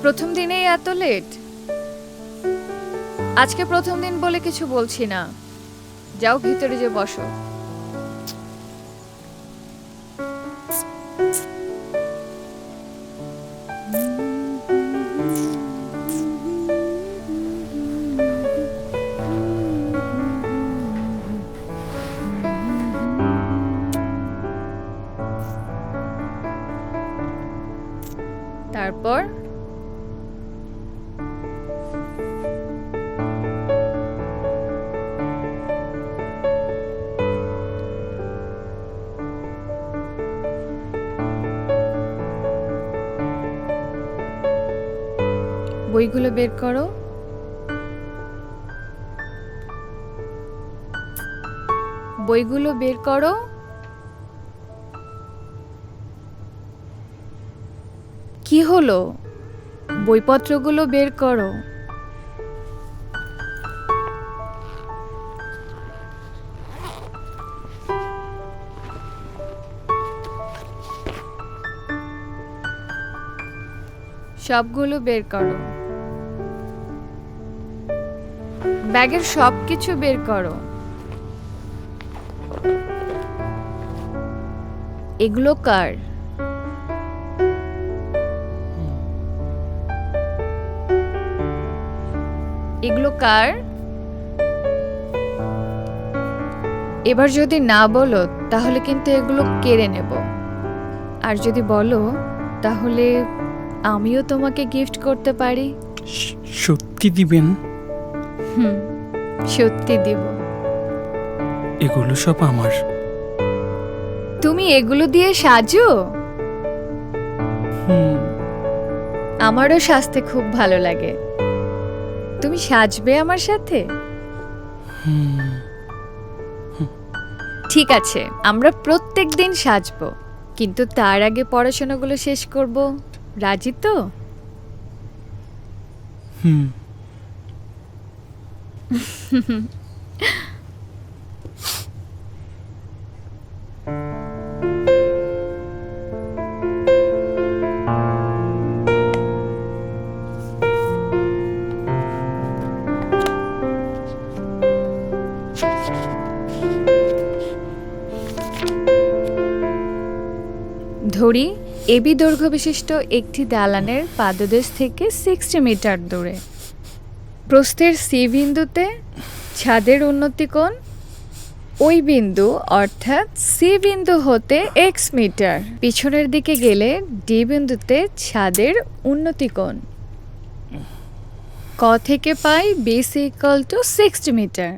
প্রথম দিনেই এত লেট? আজকে প্রথম দিন বলে কিছু বলছি না, যাও ভিতরে যে বসো। তারপর বইগুলো বের করো। বইগুলো বের করো। কি হলো? বইপত্রগুলো বের করো। সবগুলো বের করো। ব্যাগের সবকিছু বের করো। এগুলো কার? এগুলো কার? এবার যদি না বলো তাহলে কিন্তু এগুলো কেড়ে নেব, আর যদি বলো তাহলে আমিও তোমাকে গিফট করতে পারি। সত্যি দিবেন? সত্যি দিব। এগুলো সব আমার। তুমি এগুলো দিয়ে সাজো? আমারও সাজতে খুব ভালো লাগে। তুমি সাজবে আমার সাথে? ঠিক আছে, আমরা প্রত্যেক দিন সাজবো, কিন্তু তার আগে পড়াশোনাগুলো শেষ করব। রাজি তো? ধরি এবি দৈর্ঘ্য বিশিষ্ট একটি দালানের পাদদেশ থেকে 60 মিটার দূরে। প্রস্থের সি বিন্দুতে ছাদের উন্নতি কোণ ওই বিন্দু অর্থাৎ সি বিন্দু হতে এক্স মিটার পিছনের দিকে গেলে ডি বিন্দুতে ছাদের উন্নতি কোণ। ক থেকে পাই BC = 60 মিটার।